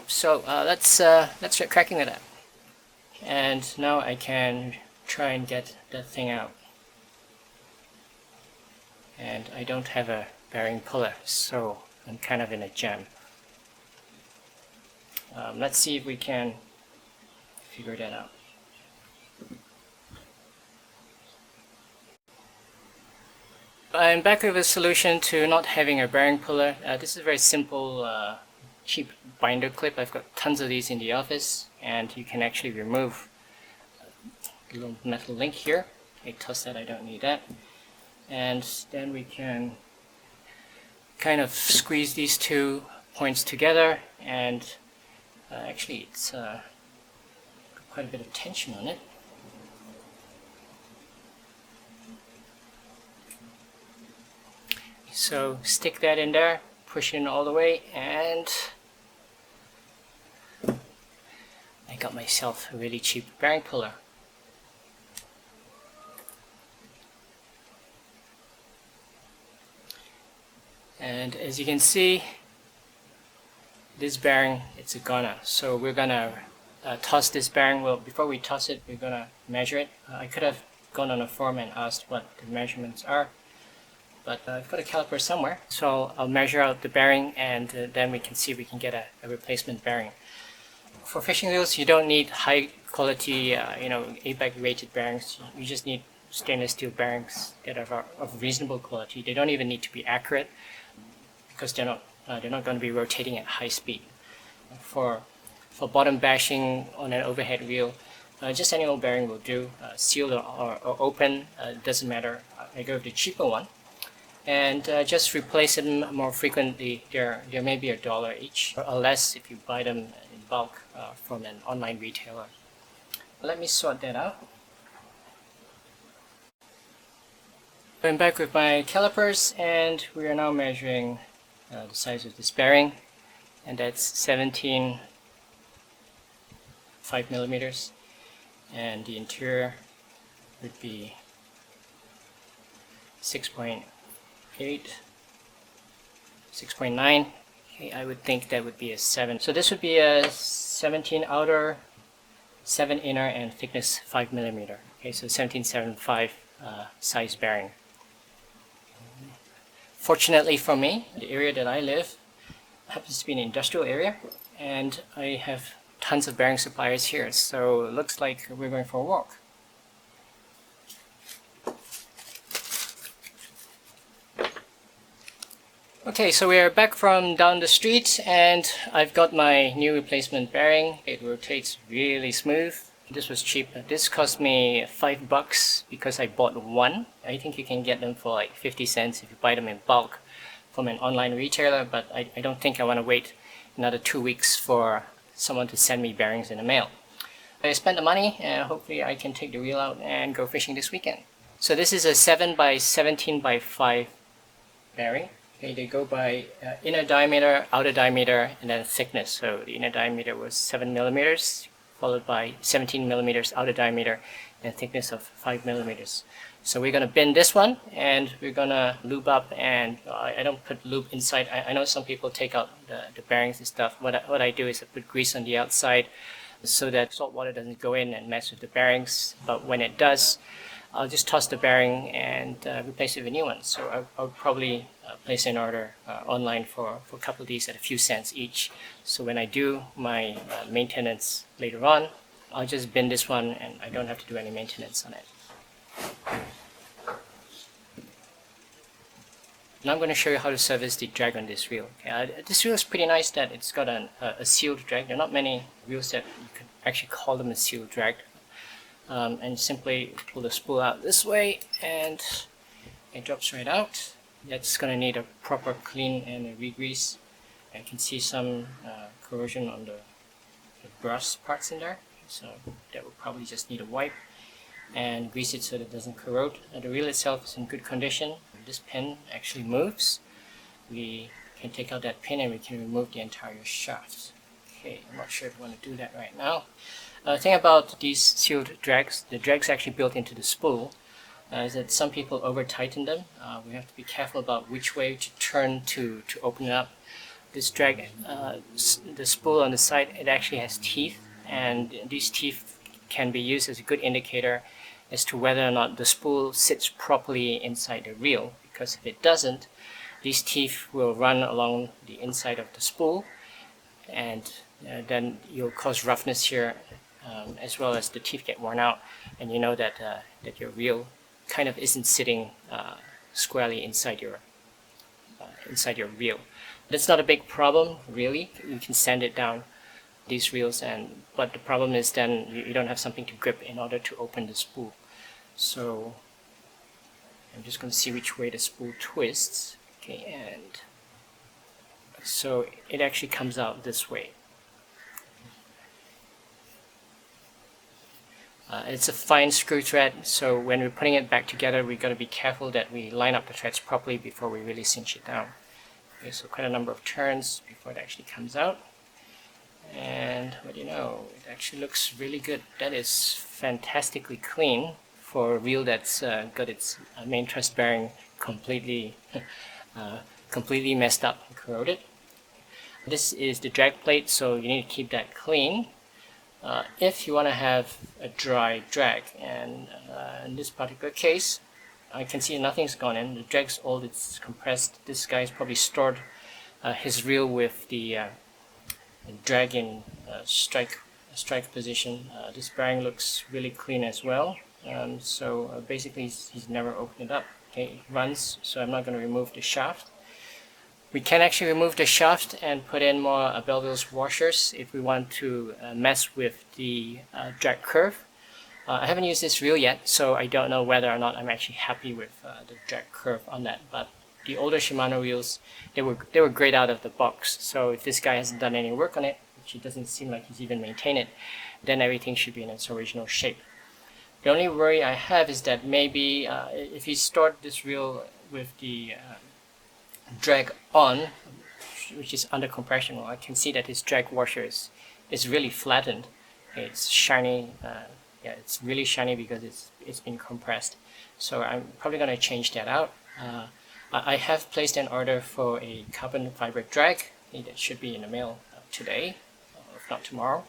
So let's start cracking it up. And now I can try and get that thing out. And I don't have a bearing puller, so I'm kind of in a jam. Let's see if we can figure that out. I'm back with a solution to not having a bearing puller. This is a very simple, cheap binder clip. I've got tons of these in the office, and you can actually remove a little metal link here. Okay, toss that, I don't need that. And then we can kind of squeeze these two points together, and actually it's got quite a bit of tension on it. So stick that in there, push it in all the way, and I got myself a really cheap bearing puller. And as you can see, this bearing, it's a goner. So we're gonna toss this bearing. Well, before we toss it, we're gonna measure it. I could have gone on a forum and asked what the measurements are, but I've got a caliper somewhere, so I'll measure out the bearing, and then we can see if we can get a replacement bearing. For fishing reels, you don't need high quality, ABAC rated bearings. You just need stainless steel bearings that are of reasonable quality. They don't even need to be accurate, because they're not going to be rotating at high speed. For bottom bashing on an overhead reel, just any old bearing will do. Sealed or open, doesn't matter. I go with the cheaper one, and just replace them more frequently. They're maybe $1 each, or less if you buy them in bulk from an online retailer. Let me sort that out. I'm back with my calipers, and we are now measuring the size of this bearing, and that's 17 5mm, and the interior would be 6.8, 6.9. Okay, I would think that would be a 7. So this would be a 17 outer, 7 inner, and thickness 5mm. Okay, so 17.75 size bearing. Fortunately for me, the area that I live happens to be an industrial area, and I have tons of bearing suppliers here, so it looks like we're going for a walk. Okay, so we are back from down the street, and I've got my new replacement bearing. It rotates really smooth. This was cheap. This cost me $5 because I bought one. I think you can get them for like 50 cents if you buy them in bulk from an online retailer, but I don't think I want to wait another 2 weeks for someone to send me bearings in the mail. I spent the money, and hopefully I can take the reel out and go fishing this weekend. So this is a 7 by 17 by 5 bearing. Okay, they go by inner diameter, outer diameter, and then thickness. So the inner diameter was 7mm, followed by 17mm outer diameter, and thickness of 5mm. So we're going to bend this one, and we're going to lube up, and I don't put lube inside. I know some people take out the bearings and stuff. What I do is I put grease on the outside so that salt water doesn't go in and mess with the bearings, but when it does, I'll just toss the bearing and replace it with a new one. So I'll probably place an order online for a couple of these at a few cents each. So when I do my maintenance later on, I'll just bin this one, and I don't have to do any maintenance on it. Now I'm going to show you how to service the drag on this reel. Okay, this reel is pretty nice that it's got a sealed drag. There are not many reels that you could actually call them a sealed drag. And simply pull the spool out this way, and it drops right out. That's going to need a proper clean and a re-grease. I can see some corrosion on the brass parts in there, so that will probably just need a wipe and grease it so that it doesn't corrode. The reel itself is in good condition. This pin actually moves. We can take out that pin and we can remove the entire shaft. Okay, I'm not sure if I want to do that right now. The thing about these sealed drags, the drag's actually built into the spool, is that some people over tighten them. We have to be careful about which way to turn to open it up. this drag, the spool on the side, it actually has teeth, and these teeth can be used as a good indicator as to whether or not the spool sits properly inside the reel, because if it doesn't, these teeth will run along the inside of the spool, and then you'll cause roughness here, as well as the teeth get worn out, and you know that that your reel kind of isn't sitting squarely inside your reel. That's not a big problem, really. You can sand it down, these reels, but the problem is then you don't have something to grip in order to open the spool. So I'm just going to see which way the spool twists. Okay, and so it actually comes out this way. It's a fine screw thread, so when we're putting it back together, we've got to be careful that we line up the threads properly before we really cinch it down. Okay, so quite a number of turns before it actually comes out. And what do you know, it actually looks really good. That is fantastically clean for a reel that's got its main truss bearing completely completely messed up and corroded. This is the drag plate, so you need to keep that clean if you want to have a dry drag. And in this particular case, I can see nothing's gone in. The drag's old, it's compressed. This guy's probably stored his reel with the drag in strike position. This bearing looks really clean as well. So basically he's never opened it up. Okay, it runs, so I'm not going to remove the shaft. We can actually remove the shaft and put in more Belleville's washers if we want to mess with the drag curve. I haven't used this reel yet, so I don't know whether or not I'm actually happy with the drag curve on that. But the older Shimano reels, they were great out of the box. So if this guy hasn't done any work on it, which it doesn't seem like he's even maintained it, then everything should be in its original shape. The only worry I have is that maybe if he stored this reel with the drag on, which is under compression, well, I can see that his drag washer is really flattened. It's shiny. Yeah, it's really shiny because it's been compressed. So I'm probably going to change that out. I have placed an order for a carbon fiber drag. That should be in the mail today, if not tomorrow.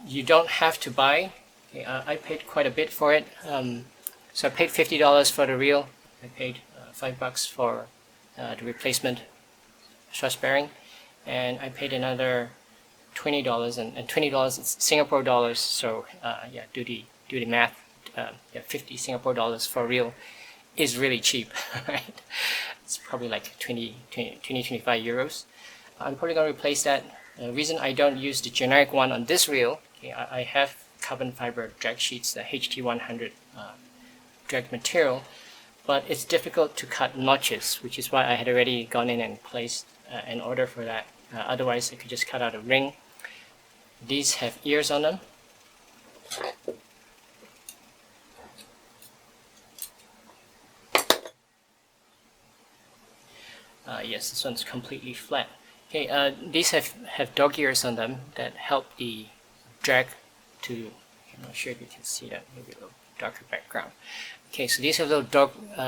You don't have to buy. Okay, I paid quite a bit for it. So I paid $50 for the reel. I paid $5 for the replacement truss bearing, and I paid another $20, and $20 is Singapore dollars. So yeah, do the math. Yeah, 50 Singapore dollars for a reel is really cheap, right? It's probably like 25 euros. I'm probably going to replace that. The reason I don't use the generic one on this reel, okay, I have carbon fiber drag sheets, the HT100 drag material, but it's difficult to cut notches, which is why I had already gone in and placed an order for that. Otherwise, I could just cut out a ring. These have ears on them. Yes, this one's completely flat. Okay, these have dog ears on them that help the drag to, I'm not sure if you can see that, maybe a little darker background. Okay, so these have little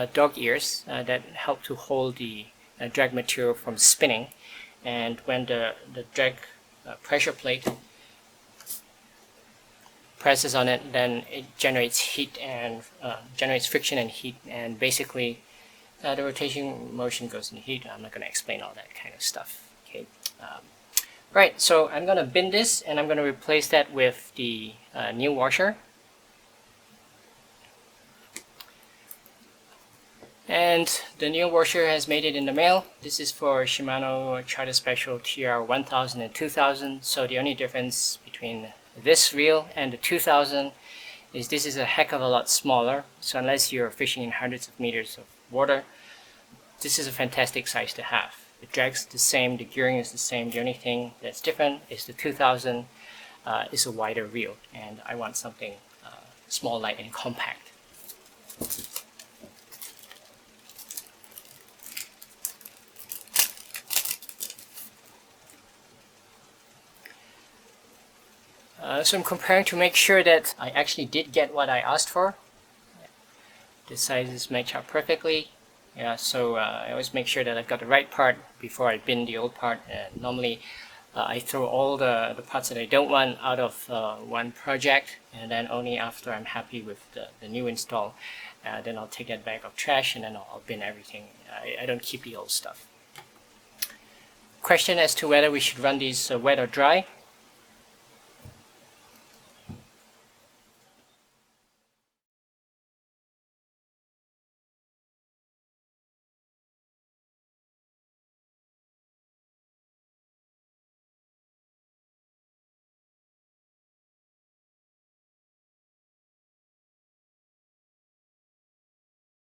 dog ears that help to hold the drag material from spinning, and when the drag pressure plate presses on it, then it generates heat and generates friction and heat, and basically the rotation motion goes in heat. I'm not going to explain all that kind of stuff. Okay. Right, so I'm going to bin this, and I'm going to replace that with the new washer. And the new washer has made it in the mail. This is for Shimano Charter Special TR1000 and 2000. So the only difference between this reel and the 2000 is this is a heck of a lot smaller. So unless you're fishing in hundreds of meters of water, this is a fantastic size to have. The drag's the same, the gearing is the same. The only thing that's different is the 2000 is a wider reel, and I want something small, light, and compact. So I'm comparing to make sure that I actually did get what I asked for. The sizes match up perfectly. Yeah, so I always make sure that I've got the right part before I bin the old part. And normally I throw all the parts that I don't want out of one project, and then only after I'm happy with the new install, then I'll take that bag of trash and then I'll bin everything. I don't keep the old stuff. Question as to whether we should run these wet or dry.